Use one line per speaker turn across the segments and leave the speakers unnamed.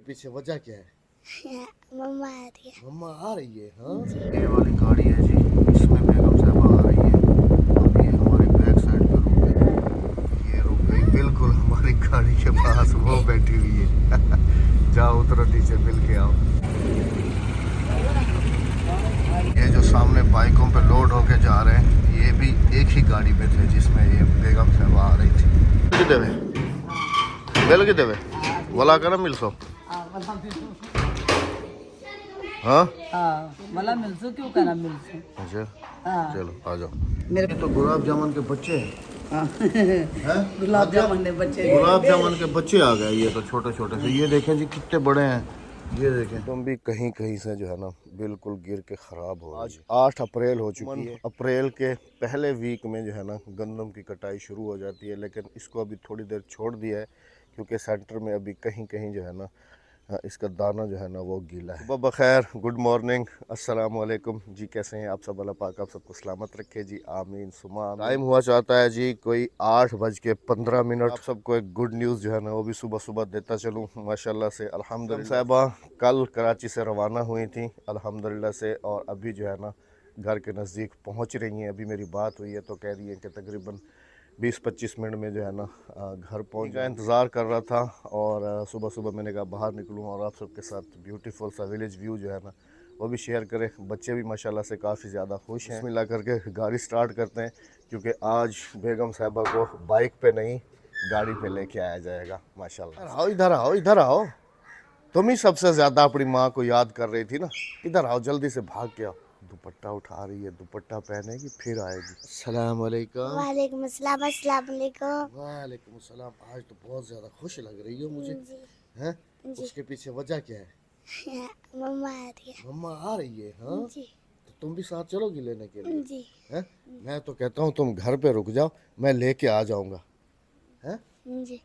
पीछे वजह क्या है?
मम्मा आ रही है।
मम्मा आ रही है। हाँ,
ये वाली गाड़ी है जी, इसमें बेगम साहबा आ रही है। अब ये हमारी बैक साइड पे रुक गई, ये रुक गई बिल्कुल हमारी गाड़ी के पास, वो बैठी हुई है। जाओ उतरो नीचे, मिल के आओ। ये जो सामने बाइकों पे लोड होके जा रहे हैं, ये भी एक ही गाड़ी पे थे जिसमें ये बेगम साहबा आ रही थी। मिल के देवे बोला कर मिल सो। हाँ
मला मिलसो क्यों कहना मिलसो।
अच्छा
हाँ।
चलो आ जाओ।
मेरे
ये तो गुलाब जामुन के बच्चे हैं। हैं?
गुलाब जामुन ने बच्चे
गुलाब जामुन के बच्चे आ गए। ये तो छोटे छोटे से, ये देखें जी कितने बड़े हैं। ये देखें, तुम भी कहीं कहीं से जो है ना बिल्कुल गिर के खराब हो। आज 8 अप्रैल हो चुकी है। अप्रैल के पहले वीक में जो है ना गंदम की कटाई शुरू हो जाती है, लेकिन इसको अभी थोड़ी देर छोड़ दिया है क्योंकि सेंटर में अभी कहीं कहीं जो है ना इसका दाना जो है ना वो गीला है। सुबह बखैर, गुड मॉर्निंग, अस्सलाम वालेकुम जी। कैसे हैं आप सब? अल्लाह पाक आप सबको सलामत रखे जी, आमीन सुमा। टाइम हुआ चाहता है जी कोई 8:15। आप सबको एक गुड न्यूज़ जो है ना वो भी सुबह सुबह देता चलूँ माशाल्लाह से। अल्हम्दुलिल्लाह साहिबा कल कराची से रवाना हुई थी अल्हम्दुलिल्लाह से, और अभी जो है ना घर के नज़दीक पहुँच रही हैं। अभी मेरी बात हुई है तो कह रही है कि तकरीबन 20-25 मिनट में जो है ना घर पहुंच का इंतज़ार कर रहा था। और सुबह सुबह मैंने कहा बाहर निकलूं और आप सबके साथ ब्यूटीफुल सा विलेज व्यू जो है ना वो भी शेयर करें। बच्चे भी माशाल्लाह से काफ़ी ज़्यादा खुश हैं। मिला करके गाड़ी स्टार्ट करते हैं क्योंकि आज बेगम साहिबा को बाइक पे नहीं गाड़ी पे लेके आया जाएगा माशाल्लाह। आओ इधर आओ, इधर आओ। तुम ही सबसे ज़्यादा अपनी माँ को याद कर रही थी ना। इधर आओ, जल्दी से भाग के आओ। दुपट्टा उठा रही है, दुपट्टा पहनेगी फिर आएगी। अस्सलाम वालेकुम।
वालेकुम अस्सलाम। अस्सलाम वालेकुम।
वालेकुम अस्सलाम। आज तो बहुत ज़्यादा खुश लग रही हो मुझे।
जी
हैं?
जी।
उसके पीछे वजह क्या है?
मम्मा आ रही है।
मम्मा आ रही है। हाँ,
जी
तो तुम भी साथ चलोगी लेने के लिए?
जी
हैं? मैं तो कहता हूँ तुम घर पे रुक जाओ, मैं लेके आ जाऊँगा। हैं?
जी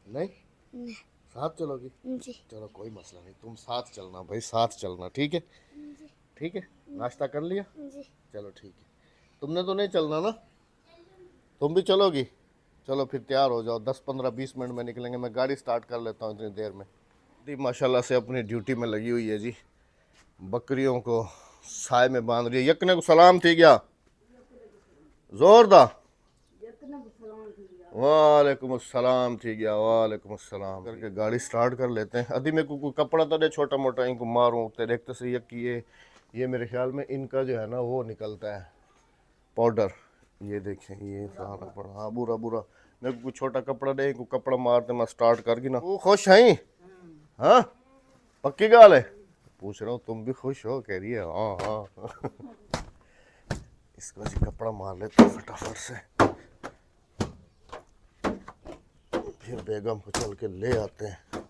नहीं,
नहीं,
साथ चलोगी?
जी
चलो कोई मसला नहीं, तुम साथ चलना भाई, साथ चलना। ठीक है? ठीक है, नाश्ता कर लिया?
जी।
चलो ठीक है। तुमने तो नहीं चलना ना? तुम भी चलोगी? चलो फिर तैयार हो जाओ, 10-15-20 मिनट में निकलेंगे। मैं गाड़ी स्टार्ट कर लेता हूँ इतनी देर में। दी माशाल्लाह से अपनी ड्यूटी में लगी हुई है जी, बकरियों को साय में बांध रही है। यकने को सलाम थी गया जोरदार। वालेकुम अस्सलाम थी गया, वालेकुम अस्सलाम करके गाड़ी स्टार्ट कर लेते हैं। अभी मेरे को कोई कपड़ा तो दे छोटा मोटा, इनको मारूँ तो देखते से ये मेरे ख्याल में इनका जो है ना वो निकलता है पाउडर। ये देखें, ये सारा पड़ा। हाँ, बुरा बुरा। मेरे को कुछ छोटा कपड़ा दे, इनको कपड़ा मारते मैं स्टार्ट करगी ना। वो खुश हैं? हाँ, पक्की गाल है? पूछ रहा हूँ, तुम भी खुश हो? कह रही है हाँ हाँ। इसको जी कपड़ा मार लेते हैं फटाफट से, फिर बेगम को चल के ले आते हैं।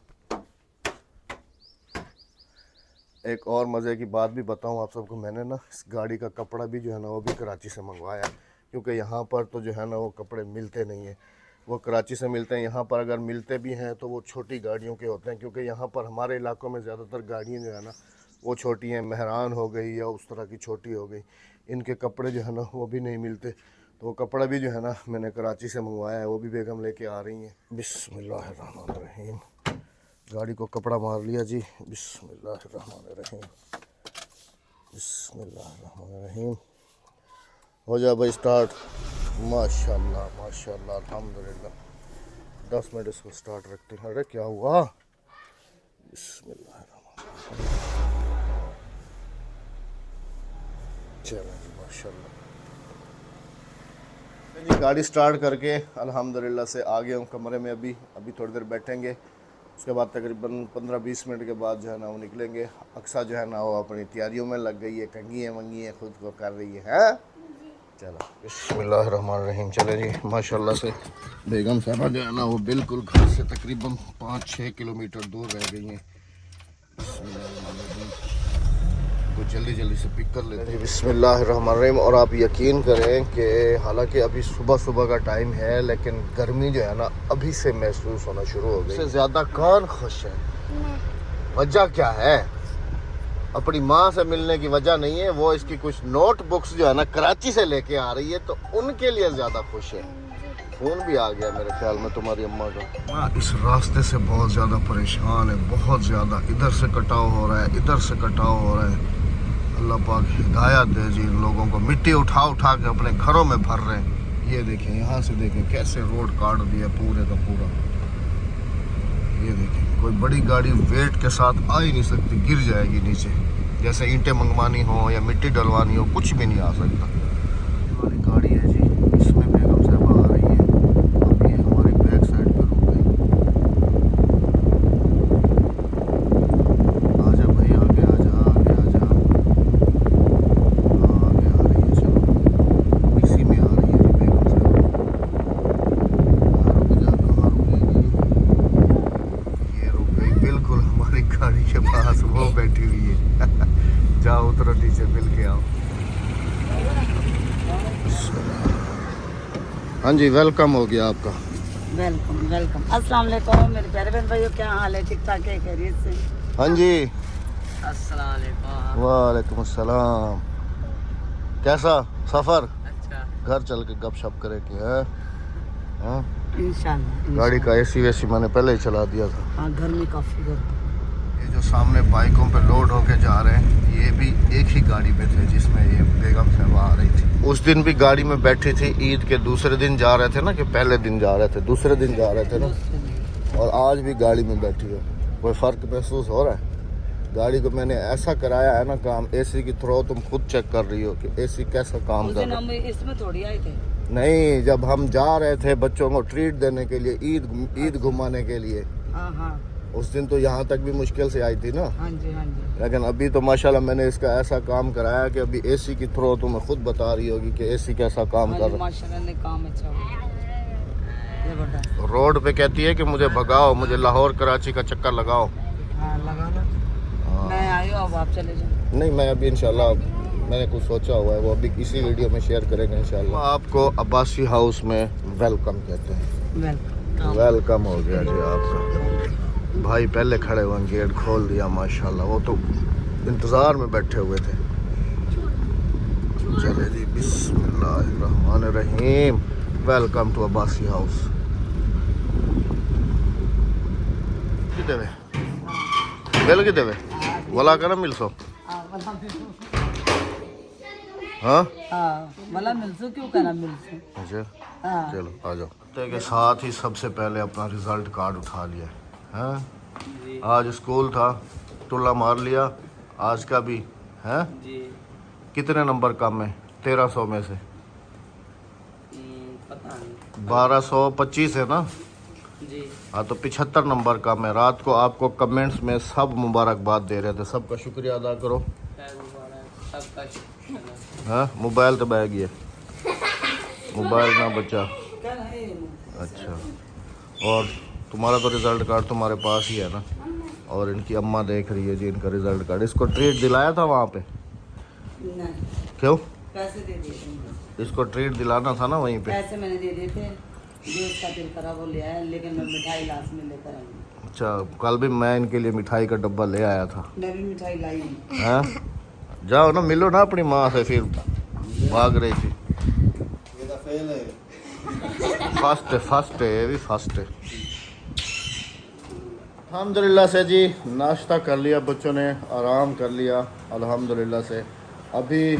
एक और मज़े की बात भी बताऊं आप सबको, मैंने ना इस गाड़ी का कपड़ा भी जो है ना वो भी कराची से मंगवाया, क्योंकि यहाँ पर तो जो है ना वो कपड़े मिलते नहीं हैं। वो कराची से मिलते हैं, यहाँ पर अगर मिलते भी हैं तो वो छोटी गाड़ियों के होते हैं, क्योंकि यहाँ पर हमारे इलाकों में ज़्यादातर गाड़ियाँ जो है ना वो छोटी हैं। मेहरान हो गई या उस तरह की छोटी हो गई, इनके कपड़े जो है ना वो भी नहीं मिलते। तो वो कपड़ा भी जो है ना मैंने कराची से मंगवाया है, वो भी बेगम लेके आ रही हैं। बिस्मिल्लाहिर्रहमानिर्रहीम। गाड़ी को कपड़ा मार लिया जी। बिस्मिल्लाहिर्रहमानिर्रहीम, बिस्मिल्लाहिर्रहमानिर्रहीम। हो जा भाई स्टार्ट। माशाल्लाह माशाल्लाह अल्हम्दुलिल्लाह। 10 मिनट इसको स्टार्ट रखते हैं। अरे क्या हुआ? बिस्मिल्लाहिर्रहमानिर्रहीम। चलो जी माशाल्लाह। जी गाड़ी स्टार्ट करके अल्हम्दुलिल्लाह से आ गया हूँ कमरे में। अभी थोड़ी देर बैठेंगे, उसके बाद तकरीबन 15-20 मिनट के बाद जो है ना वो निकलेंगे। अक्सा जो है ना वो अपनी तैयारियों में लग गई है, कंघी वंगी है खुद को कर रही है। चलो बिस्मिल्लाहिर्रहमानिर्रहीम। चले जी माशाल्लाह से बेगम साहबा जो है ना वो बिल्कुल घर से तकरीबन 5-6 किलोमीटर दूर रह गई हैं। तो जल्दी जल्दी से पिक कर लेते हैं। बिस्मिल्लाहिर्रहमानिर्रहीम। और आप यकीन करें कि हालांकि अभी सुबह सुबह का टाइम है, लेकिन गर्मी जो है ना अभी से महसूस होना शुरू हो गई। इससे ज़्यादा कौन खुश है? वजह क्या है? अपनी माँ से मिलने की वजह नहीं है, वो इसकी कुछ नोटबुक्स जो है ना कराची से लेके आ रही है, तो उनके लिए ज़्यादा खुश है।
फोन भी आ गया मेरे ख्याल में तुम्हारी अम्मा का। मैं इस रास्ते से बहुत ज़्यादा परेशान है, बहुत ज़्यादा। इधर से कटाव हो रहा है, इधर से कटाव हो रहा है। अल्लाह पाक हिदायत दे जी इन लोगों को। मिट्टी उठा उठा के अपने घरों में भर रहे हैं। ये देखें, यहाँ से देखें कैसे रोड काट दिया पूरे का पूरा। ये देखें, कोई बड़ी गाड़ी वेट के साथ आ ही नहीं सकती, गिर जाएगी नीचे। जैसे ईंटें मंगवानी हो या मिट्टी डलवानी हो, कुछ भी नहीं आ सकता। हमारी गाड़ी है जी, इसमें बेगम साहबा आ रही है। अब ये हमारी बैक साइड पर रुक गई। आजा भाई, आगे आजा, आगे आजा। हाँ, आगे आ रही है, चलो। इसी में आ रही है जी बेगम साहबा। रुक जा, कहाँ रुकेगी? ये रुक गई बिल्कुल हमारी गाड़ी के पास, वो बैठी हुई है। जाओ उतरो नीचे, मिल के आओ। हाँ जी, वेलकम हो गया आपका।
Welcome welcome. अस्सलाम वालेकुम मेरे प्यारे बहन भाइयों, क्या हाल है? ठीक ठाक है, खैरियत से?
हाँ जी,
अस्सलाम वालेकुम।
वालेकुम अस्सलाम। कैसा सफ़र?
अच्छा,
घर चल के गपशप करेंगे हैं? हाँ?
इंशाल्लाह।
गाड़ी का एसी वेसी मैंने पहले ही चला दिया था।
हाँ, गर्मी काफ़ी गर्मी।
ये जो सामने बाइकों पे लोड होके जा रहे हैं, ये भी एक ही गाड़ी पे थे जिसमें ये बेगम साहबा आ रही थी। उस दिन भी गाड़ी में बैठी थी। ईद के दूसरे दिन जा रहे थे ना, कि पहले दिन जा रहे थे? दूसरे दिन जा रहे थे ना। और आज भी गाड़ी में बैठी हो, कोई फ़र्क महसूस हो रहा है? गाड़ी को मैंने ऐसा कराया है ना काम, एसी की थ्रो तुम खुद चेक कर रही हो कि एसी कैसा काम कर रहा है।
हम इसमें थोड़ी आए थे।
नहीं, जब हम जा रहे थे बच्चों को ट्रीट देने के लिए, ईद घुमाने के लिए,
हाँ हाँ
उस दिन तो यहाँ तक भी मुश्किल से आई थी ना।
हाँ जी हाँ जी।
लेकिन अभी तो माशाल्लाह मैंने इसका ऐसा काम कराया कि अभी एसी की थ्रो तुम्हें खुद बता रही होगी कि एसी कैसा काम कर रहा है।
माशाल्लाह ने काम अच्छा हुआ। जबरदस्त।
रोड पे कहती है कि मुझे भगाओ, मुझे लाहौर कराची का चक्कर लगाओ।
हाँ, लगा लो।
हाँ।
मैं आई हूँ, अब आप चले जाओ।
नहीं, मैं अभी इंशाल्लाह मैंने कुछ सोचा हुआ है, वो अभी इसी वीडियो में शेयर करेंगे इंशाल्लाह। आपको अब्बासी हाउस में वेलकम कहते हैं।
वेलकम।
वेलकम हो गया जी आपका। भाई पहले खड़े हुए, गेट खोल दिया माशाल्लाह। वो तो इंतज़ार में बैठे हुए थे। चले जी, बिस्मिल्लाहिर्रहमानिर्रहीम। Welcome to Abbasi house. कितने में बिल कितने में वाला का ना मिल सो? हाँ
वाला मिलसो क्यों कहना मिलसो?
अच्छा,
हाँ।
चलो आ जाओ। के साथ ही सबसे पहले अपना रिजल्ट कार्ड उठा लिया है। आज स्कूल था, टुल्ला मार लिया। आज का भी है। कितने नंबर कम है 1300 में से?
पता नहीं।
1225 है ना
जी।
हाँ, तो 75 नंबर कम है। रात को आपको कमेंट्स में सब मुबारकबाद दे रहे थे, सबका शुक्रिया अदा करो। हाँ, मोबाइल तो बह गया, मोबाइल ना बचा। अच्छा, और तुम्हारा तो रिज़ल्ट कार्ड तुम्हारे पास ही है ना। और इनकी अम्मा देख रही है जी इनका रिज़ल्ट कार्ड। इसको ट्रीट दिलाया था वहाँ पे?
नहीं।
क्यों?
पैसे दे दिए थे।
इसको ट्रीट दिलाना था ना वहीं पे।
पैसे मैंने दे दिए थे, जो उसका दिल करा वो ले आया, लेकिन मैं मिठाई लास्ट में लेकर आई।
अच्छा, कल भी मैं इनके लिए मिठाई का डब्बा ले आया था।
मैं भी मिठाई लाई हूँ।
हाँ, जाओ ना, मिलो ना अपनी माँ से। फिर भाग रही थी। फर्स्ट है, ये भी फर्स्ट है। अल्हम्दुलिल्लाह से जी नाश्ता कर लिया बच्चों ने, आराम कर लिया अल्हम्दुलिल्लाह से। अभी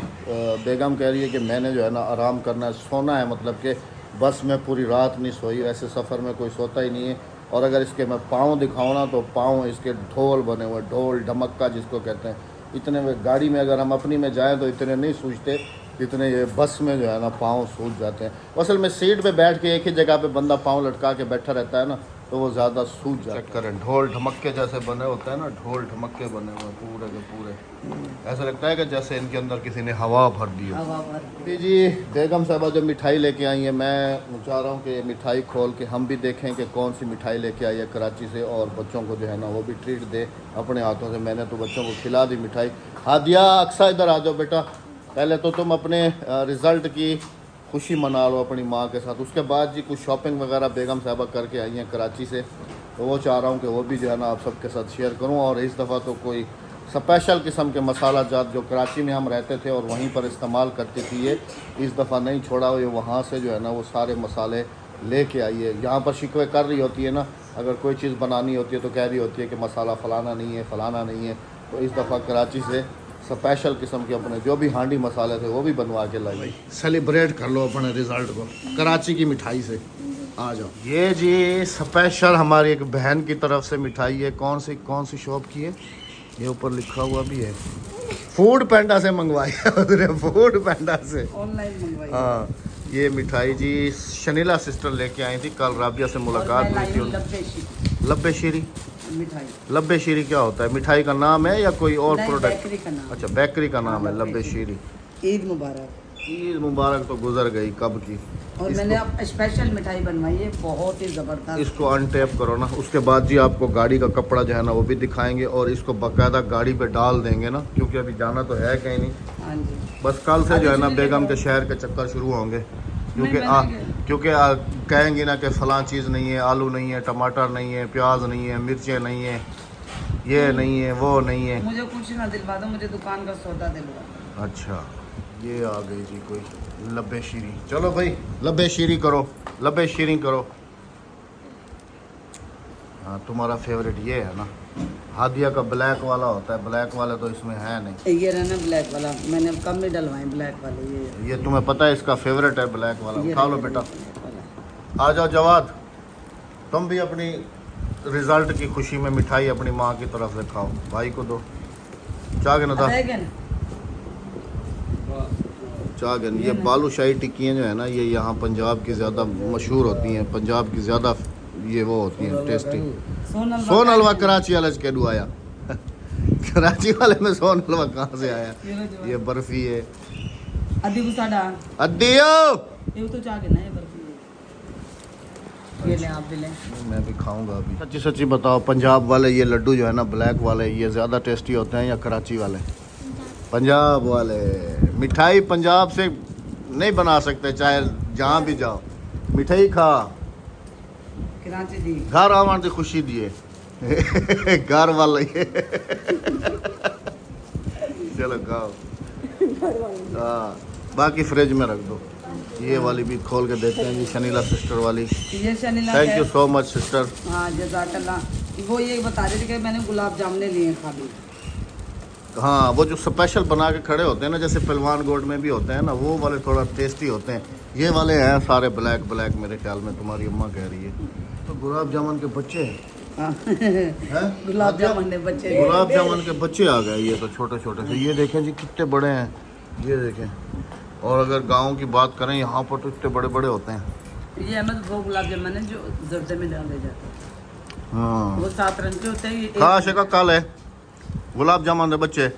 बेगम कह रही है कि मैंने जो है ना आराम करना है, सोना है। मतलब कि बस में पूरी रात नहीं सोई, ऐसे सफ़र में कोई सोता ही नहीं है। और अगर इसके मैं पाँव दिखाऊँ ना, तो पाँव इसके ढोल बने हुए, ढोल ढमक्का जिसको कहते हैं। इतने में गाड़ी में अगर हम अपनी में जाएं तो इतने नहीं सूझते जितने ये बस में जो है ना पाँव सूझ जाते हैं। असल में सीट पे बैठ के एक ही जगह पे बंदा पाँव लटका के बैठा रहता है ना, तो वो ज़्यादा सूझ जाता है। चेक करें, ढोल ढमक्के जैसे बने होते हैं ना, ढोल ढमक्के बने हुए पूरे के पूरे। ऐसा लगता है कि जैसे इनके अंदर किसी ने हवा भर दी हो। जी बेगम साहबा जो मिठाई लेके आई है, मैं चाह रहा हूँ कि मिठाई खोल के हम भी देखें कि कौन सी मिठाई लेके आई है कराची से, और बच्चों को जो है ना वो भी ट्रीट दे अपने हाथों से। मैंने तो बच्चों को खिला दी मिठाई। हादिया, अक्सा इधर आ जाओ बेटा। पहले तो तुम अपने रिज़ल्ट की खुशी मना लो अपनी माँ के साथ। उसके बाद जी कुछ शॉपिंग वगैरह बेगम साहबा करके आई हैं कराची से, तो वो चाह रहा हूँ कि वो भी जो है ना आप सबके साथ शेयर करूँ। और इस दफ़ा तो कोई स्पेशल किस्म के मसाला जात जो कराची में हम रहते थे और वहीं पर इस्तेमाल करती थी, ये इस दफ़ा नहीं छोड़ा। ये वहाँ से जो है ना वो सारे मसाले लेके आई है। यहाँ पर शिकवे कर रही होती है ना, अगर कोई चीज़ बनानी होती है तो कह रही होती है कि मसाला फलाना नहीं है, फलाना नहीं है। तो इस दफ़ा कराची से स्पेशल किस्म के अपने जो भी हांडी मसाले थे वो भी बनवा के लाई। सेलिब्रेट कर लो अपने रिज़ल्ट को कराची की मिठाई से। आ जाओ। ये जी स्पेशल हमारी एक बहन की तरफ से मिठाई है। कौन सी शॉप की है, ये ऊपर लिखा हुआ भी है। फूड पैंडा से मंगवाई है, फूड पैंडा से
ऑनलाइन मंगवाई।
हाँ, ये मिठाई जी शनीला सिस्टर लेके आई थी। कल राबिया से मुलाकात हुई थी। लब्बे शीरी
मिठाई।
लब्बे शीरी क्या होता है? मिठाई का नाम है या कोई और
नहीं,
प्रोडक्ट?
बेकरी का नाम।
अच्छा, बेकरी का नाम है लब्बे शीरी।
ईद मुबारक।
ईद मुबारक तो गुजर गई कब की।
और मैंने अब स्पेशल मिठाई बनवाई है, बहुत ही ज़बरदस्त।
इसको अनटेप करो ना, उसके बाद जी आपको गाड़ी का कपड़ा जो है ना वो भी दिखाएंगे और इसको बाकायदा गाड़ी पे डाल देंगे ना, क्योंकि अभी जाना तो है कहीं नहीं।
हाँ जी।
बस कल से जो है ना बेगम के शहर के चक्कर शुरू होंगे, क्योंकि कहेंगे ना कि फ़लाँ चीज़ नहीं है, आलू नहीं है, टमाटर नहीं है, प्याज नहीं है, मिर्चें नहीं है, ये नहीं है, वो नहीं है।
मुझे कुछ ना दिलवा दो, मुझे दुकान का सौदा दिलवा दो।
अच्छा, ये आ गई जी कोई लब्बे शीरी। चलो भाई लब्बे शीरी करो, लब्बे शीरी करो। हाँ, तुम्हारा फेवरेट ये है ना, हादिया का ब्लैक वाला होता है। ब्लैक वाला तो इसमें है नहीं।
ये रहना ब्लैक वाला, मैंने अब कम नहीं डलवाए ब्लैक वाले।
ये तुम्हें पता है इसका फेवरेट है ब्लैक वाला।
ये
खा लो
रहना
बेटा।
black वाला।
आ जाओ जवाद, तुम भी अपनी रिजल्ट की खुशी में मिठाई अपनी माँ की तरफ से खाओ। भाई को दो चागन था,
रह गया ना?
चागन। ये बालूशाही टिक्कियाँ जो है ना, ये यहाँ पंजाब की ज़्यादा मशहूर होती हैं। पंजाब की ज़्यादा ये वो होती हैं टेस्टी। सोन हलवा कराची वाले से कैडू आया कराची वाले में सोन हलवा कहाँ से आया? ये बर्फी है।
अद्दी गुसाडा
अद्दियो
ये तो चाह के ना, ये बर्फी। ये ले आप भी लें।
मैं भी खाऊंगा अभी। सच्ची सच्ची बताओ, पंजाब वाले ये लड्डू जो है ना ब्लैक वाले, ये ज़्यादा टेस्टी होते हैं या कराची वाले? पंजाब वाले। मिठाई पंजाब से नहीं बना सकते, चाहे जहाँ भी जाओ। मिठाई खा,
कराची दी
घर आवन की खुशी दिए घर वाला ये चलो खाओ। हाँ, बाकी फ्रिज में रख दो। ये वाली भी खोल के देते हैं जी, शनीला सिस्टर वाली।
ये Shanila
thank you so much sister.
हाँ, जज़ाकल्लाह। वो ये बता रहे थे कि मैंने गुलाब जामुन लिए खाली।
हाँ, वो जो स्पेशल बना के खड़े होते हैं ना, जैसे पहलवान गोल्ड में भी होते हैं ना, वो वाले थोड़ा टेस्टी होते हैं। ये वाले हैं सारे ब्लैक ब्लैक, मेरे ख्याल में तुम्हारी अम्मा कह रही है। तो गुलाब जामुन के बच्चे
हाँ।
हैं?
गुलाब जामुन के बच्चे।
गुलाब जामुन के बच्चे आ गए। ये तो छोटे छोटे से, ये देखें जी कितने बड़े हैं, ये देखें। और अगर गाँव की बात करें, यहाँ पर तो इतने बड़े बड़े होते हैं।
ये अहमद वो गुलाब जामुन है जो जर्दे में डाले जाते हैं।
हाँ,
वो 7 रंग के होते हैं। ये
खा शेका काल है गुलाब जामुन के बच्चे।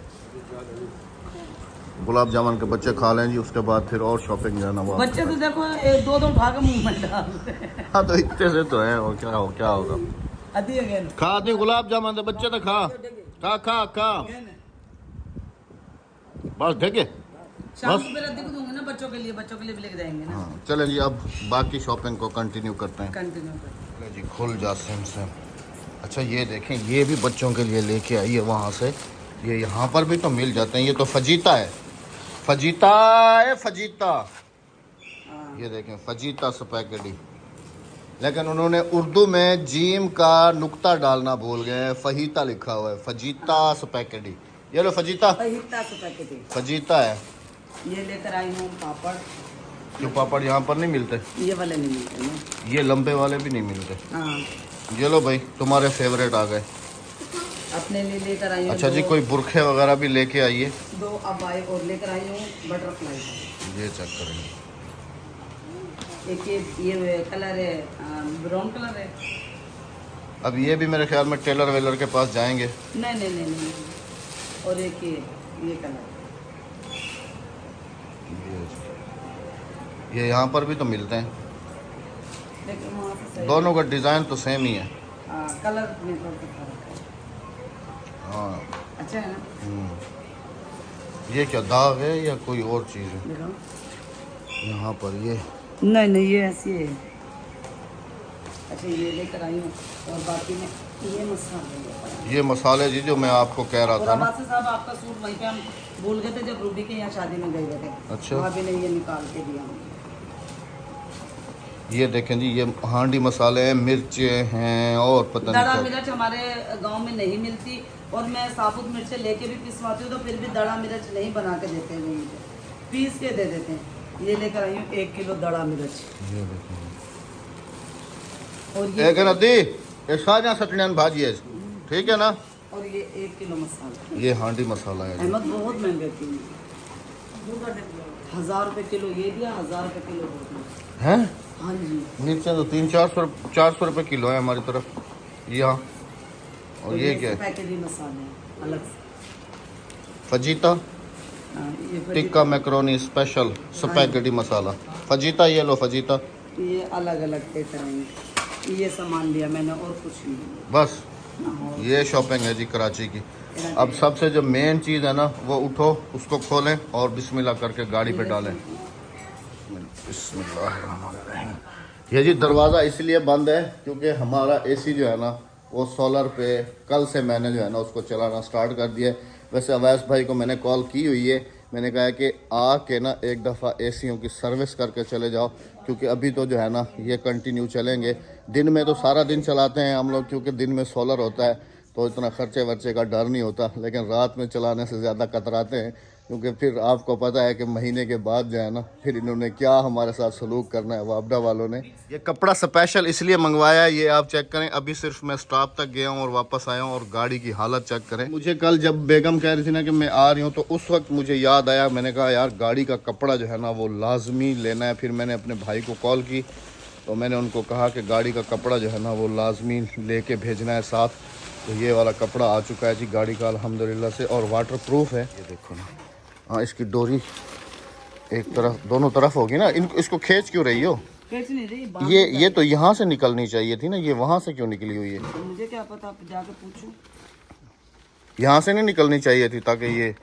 गुलाब जामुन के बच्चे खा लें जी, उसके बाद फिर और शॉपिंग जाना।
बच्चे तो देखो 2-2 उठा के मुंह में डालते हैं।
हाँ, तो इतने से तो है, और क्या होगा।
अदी अगेन
खा दे गुलाब जामुन के बच्चे तो खा खा खा खा बस देखे।
शाम को फिर अदी को दूंगा ना, बच्चों के लिए भी लेके जाएंगे ना।
हाँ, चलें जी अब बाकी शॉपिंग को कंटिन्यू करते हैं।
कंटिन्यू कर।
ले जी, खुल जा सेम। अच्छा, ये देखें, ये भी बच्चों के लिए लेके आई है वहाँ से। ये यहाँ पर भी तो मिल जाते हैं। ये तो फजीता है, फजीता है, फजीता। ये देखें, फजीता स्पैगेटी। लेकिन उन्होंने उर्दू में जीम का नुक्ता डालना भूल गए हैं, फहीता लिखा हुआ है। Fajita spaghetti. ये लो फजीता,
फहीता से पैकेट है।
फजीता है।
ये लेकर आई हूँ पापड़।
जो पापड़ यहाँ पर नहीं मिलते,
ये वाले नहीं मिलते ना।
ये लंबे वाले भी नहीं मिलते।
हाँ,
ये लो भाई, तुम्हारे फेवरेट आ गए।
अपने लिए लेकर आई हूँ।
अच्छा जी, कोई बुरखे वगैरह भी लेके आइए।
2 अबाई और लेकर आई हूँ बटरफ्लाई।
ये चेक करेंगे।
एक ये कलर है, ब्राउन कलर है।
अब ये भी मेरे ख्याल में टेलर वेलर के पास जाएंगे।
नहीं। और एक ये कलर।
ये यहाँ पर भी तो मिलते हैं।
लेकिन वहाँ से सही।
दोनों का डिज़ाइन तो सेम ही है।
कलर में थोड़ा सा फर्क है।
हाँ।
अच्छा है ना।
ये क्या दाग है या कोई और चीज़ है?
देखो
यहाँ पर ये
नहीं, ये ऐसी है। अच्छा, ये लेकर आई हूँ। और बाकी में ये मसाले।
ये मसाले जी जो मैं आपको कह रहा था ना।
और साहब आपका सूट वहीं पे हम भूल गए थे जब रूबी के यहाँ शादी में गए थे।
अच्छा।
भाभी ने ये निकाल के दिया।
ये देखें जी, ये हांडी मसाले हैं, मिर्चें हैं और पता
दड़ा
नहीं क्या।
मिर्च हमारे गांव में नहीं मिलती और मैं साबुत मिर्च लेके भी पिसवाती हूँ तो फिर भी दड़ा मिर्च नहीं बना के देते हैं वहीं पे, पीस के दे देते हैं। ये लेकर आई हूँ 1 किलो दड़ा मिर्च।
ये देखें
और ये
एक नदी ये साजा सटन भाजी है, ठीक है ना।
और ये 1 किलो मसाला।
ये हांडी मसाला है जी।
अहमद बहुत महंगे थी, 1000 रुपये किलो ये दिया, 1000 रुपये किलो वो दिया।
हैं
हाँ जी।
मिर्चें तो 300-400 रुपये किलो है हमारी तरफ यहाँ। और ये क्या है?
पैकेट मसाले हैं अलग से।
फजीता
हाँ, ये
टिक्का मैक्रोनी स्पेशल स्पैगेटी मसाला फजीता, ये लो फजीता।
ये अलग अलग के करेंगे। ये सामान लिया मैंने और कुछ नहीं।
बस ये शॉपिंग है जी कराची की। अब सबसे जो मेन चीज़ है ना, वो उठो उसको खोलें और बिस्मिल्लाह करके गाड़ी पे डालें। बिस्मिल्लाह। ये जी दरवाज़ा इसलिए बंद है क्योंकि हमारा एसी जो है ना वो सोलर पे कल से मैंने जो है ना उसको चलाना स्टार्ट कर दिया है। वैसे अवैस भाई को मैंने कॉल की हुई है, मैंने कहा है कि आके ना एक दफ़ा एसीओं की सर्विस करके चले जाओ, क्योंकि अभी तो जो है ना ये कंटिन्यू चलेंगे। दिन में तो सारा दिन चलाते हैं हम लोग क्योंकि दिन में सोलर होता है तो इतना खर्चे वर्चे का डर नहीं होता, लेकिन रात में चलाने से ज़्यादा कतराते हैं क्योंकि फिर आपको पता है कि महीने के बाद जो है ना फिर इन्होंने क्या हमारे साथ सलूक करना है वापडा वालों ने। ये कपड़ा स्पेशल इसलिए मंगवाया है, ये आप चेक करें। अभी सिर्फ मैं स्टॉप तक गया हूँ और वापस आया हूँ और गाड़ी की हालत चेक करें। मुझे कल जब बेगम कह रही थी ना कि मैं आ रही हूँ तो उस वक्त मुझे याद आया, मैंने कहा यार गाड़ी का कपड़ा जो है ना वो लाजमी लेना है। फिर मैंने अपने भाई को कॉल की तो मैंने उनको कहा कि गाड़ी का कपड़ा जो है ना वो लाजमी लेके भेजना है साथ। तो ये वाला कपड़ा आ चुका है जी गाड़ी का अल्हम्दुलिल्लाह से, और वाटर प्रूफ है। ये देखो ना, हाँ इसकी डोरी एक तरफ दोनों तरफ होगी ना। इसको खींच क्यों रही हो?
खींच नहीं रही, बांध
ये तो यहाँ से निकलनी चाहिए थी ना, ये वहाँ से क्यों निकली हुई है?
मुझे क्या पता, आप जाके पूछो।
यहाँ से नहीं निकलनी चाहिए थी ताकि ये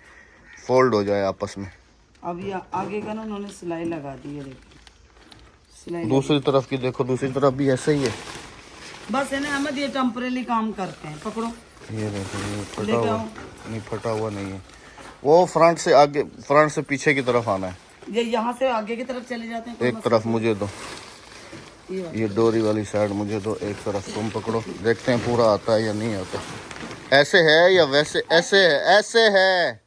फोल्ड हो जाए आपस में।
अब ये आगे का ना उन्होंने सिलाई लगा दी है, देखिए सिलाई।
दूसरी तरफ की देखो, दूसरी तरफ भी ऐसे ही है।
बस है ना अहमद, ये टेम्परेरी काम करते हैं। पकड़ो,
ये देखो, ये फटा
लेके
हुआ
आओ।
नहीं, फटा हुआ नहीं है। वो फ्रंट से आगे, फ्रंट से पीछे की तरफ आना है।
ये यहाँ से आगे की तरफ चले जाते हैं।
एक तरफ मुझे दो,
ये वाला।
ये डोरी वाली साइड मुझे दो, एक तरफ तुम पकड़ो। देखते हैं पूरा आता है या नहीं आता। ऐसे है या वैसे? ऐसे है, ऐसे है।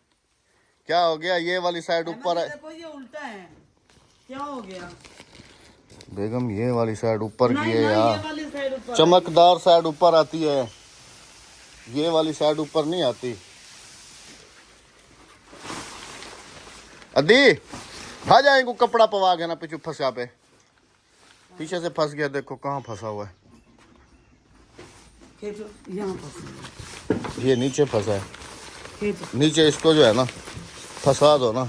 क्या हो गया? ये वाली साइड ऊपर है।
देखो ये उल्टा है, क्या हो गया
बेगम? ये वाली साइड ऊपर की है
ये
यार,
वाली साइड ऊपर।
चमकदार साइड ऊपर आती है, ये वाली साइड ऊपर नहीं आती। अदी भाग जाए को कपड़ा पवा गया ना पीछे फंसा पे, पीछे से फंस गया। देखो कहाँ फंसा हुआ है,
खींचो, यहाँ फंस।
ये नीचे फंसा है।
खींचो,
नीचे इसको जो है ना फंसा दो ना।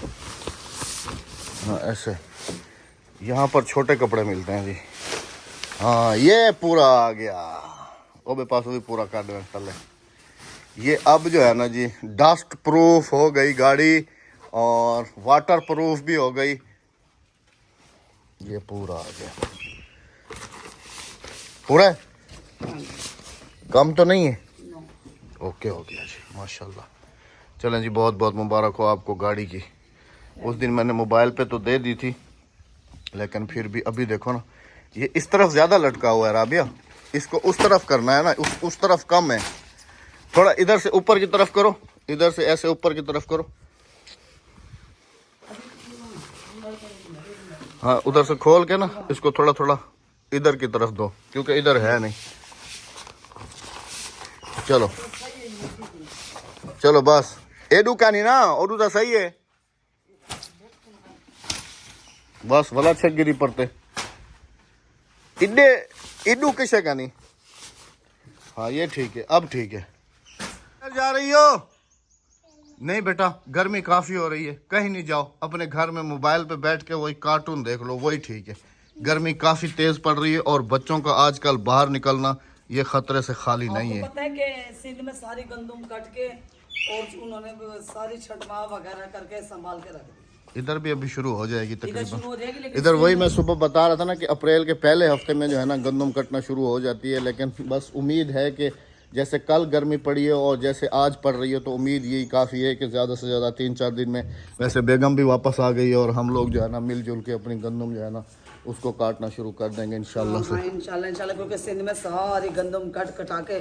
हाँ ऐसे, यहाँ पर छोटे कपड़े मिलते हैं जी। हाँ ये पूरा आ गया, वो मेरे पास भी पूरा कर देना टले। ये अब जो है ना जी डस्ट प्रूफ हो गई गाड़ी और वाटर प्रूफ भी हो गई। ये पूरा आ गया, पूरा है, कम तो नहीं है। ओके हो गया जी, माशाल्लाह। चलें जी, बहुत बहुत मुबारक हो आपको गाड़ी की। उस दिन मैंने मोबाइल पे तो दे दी थी, लेकिन फिर भी अभी देखो ना, ये इस तरफ ज़्यादा लटका हुआ है राबिया, इसको उस तरफ करना है ना, उस तरफ कम है। थोड़ा इधर से ऊपर की तरफ करो, इधर से ऐसे ऊपर की तरफ करो। हाँ उधर से खोल के ना इसको थोड़ा थोड़ा इधर की तरफ दो, क्योंकि इधर है नहीं। चलो चलो बस, एडू का नहीं ना, ओडू तो सही है बस, वाला छेक गिरी पड़ते इड्डे इडू किसे का नहीं। हाँ ये ठीक है, अब ठीक है। जा रही हो? नहीं बेटा, गर्मी काफ़ी हो रही है, कहीं नहीं जाओ, अपने घर में मोबाइल पे बैठ के वही कार्टून देख लो, वही ठीक है। गर्मी काफ़ी तेज़ पड़ रही है और बच्चों का आजकल बाहर निकलना ये खतरे से खाली नहीं है।
पता है कि सिंध में सारी गंदुम कट के और उन्होंने सारी छटवा वगैरह करके संभाल के रख दी।
इधर भी अभी शुरू हो जाएगी
इधर शुरू
तकरीबन।
हो जाएगी, लेकिन
इधर वही मैं सुबह बता रहा था ना कि अप्रैल के पहले हफ्ते में जो है ना गंदम कटना शुरू हो जाती है, लेकिन बस उम्मीद है कि जैसे कल गर्मी पड़ी है और जैसे आज पड़ रही है तो उम्मीद यही काफ़ी है कि ज़्यादा से ज़्यादा 3-4 दिन में। वैसे बेगम भी वापस आ गई है और हम लोग जो है ना मिलजुल के अपनी गंदम जो है ना उसको काटना शुरू कर देंगे इंशाल्लाह से।
हाँ, इंशाल्लाह इंशाल्लाह, क्योंकि सिंध में सारी गंदम कट कटा के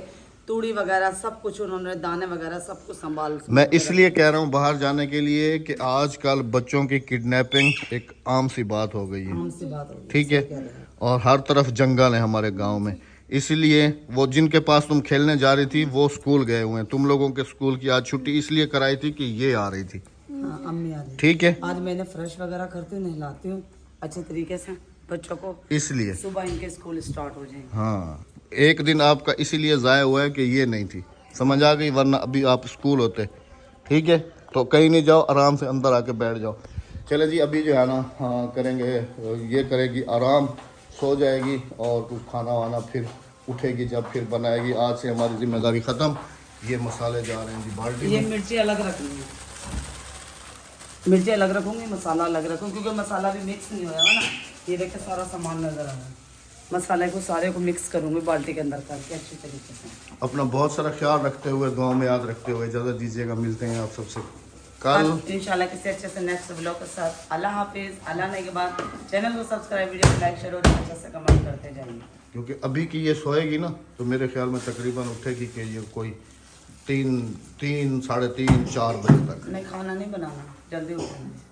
तूड़ी वगैरह सब कुछ उन्होंने दाने वगैरह सब कुछ संभाल।
मैं इसलिए कह रहा हूँ बाहर जाने के लिए कि आजकल बच्चों की किडनैपिंग एक आम सी बात हो गई है,
आम सी बात होगी,
ठीक
सही कह रहे
है।
हैं।
और हर तरफ जंगल है हमारे गांव में, इसलिए वो जिनके पास तुम खेलने जा रही थी वो स्कूल गए हुए हैं। तुम लोगों के स्कूल की आज छुट्टी इसलिए कराई थी कि ये आ रही थी,
हाँ, अम्मी आ रही।
ठीक है।
आज मैंने फ्रेश वगैरह करती हूँ, नहलाती हूँ अच्छे तरीके से बच्चों को,
इसलिए
सुबह इनके स्कूल स्टार्ट हो जाएंगे।
हाँ, एक दिन आपका इसीलिए ज़ाया हुआ है कि ये नहीं थी, समझ आ गई, वरना अभी आप स्कूल होते, ठीक है। तो कहीं नहीं जाओ, आराम से अंदर आके बैठ जाओ। चले जी, अभी जो है ना हाँ करेंगे, ये करेगी आराम, सो जाएगी और कुछ खाना वाना फिर उठेगी जब, फिर बनाएगी। आज से हमारी जिम्मेदारी ख़त्म। ये मसाले जा रहे हैं जी बाल्टी
ये
में।
मिर्ची अलग रखनी है, मिर्ची अलग रखूंगी, मसाला अलग रखूंगी, क्योंकि मसाला भी मिक्स नहीं होया ना। ये देखिए सारा सामान नजर आ रहा है, मसाले को सारे को मिक्स करूंगी बाल्टी के अंदर करके अच्छी तरीके से।
अपना बहुत सारा ख्याल रखते हुए, दुआ में याद रखते हुए इजाज़त दीजिएगा। मिलते हैं आप सबसे कल
इंशाल्लाह किसी अच्छे से नेक्स्ट ब्लॉग के साथ। अल्लाह हाफिज़। अल्लाह ने के बाद चैनल को सब्सक्राइब, वीडियो को लाइक, शेयर और अच्छे से कमेंट करते जाइए।
क्योंकि अभी की ये सोएगी ना तो मेरे ख्याल में तकरीबन उठेगी कि ये कोई 3, 3, साढ़े 3, 4 बजे तक।
नहीं, खाना नहीं बनाना, जल्दी उठना है।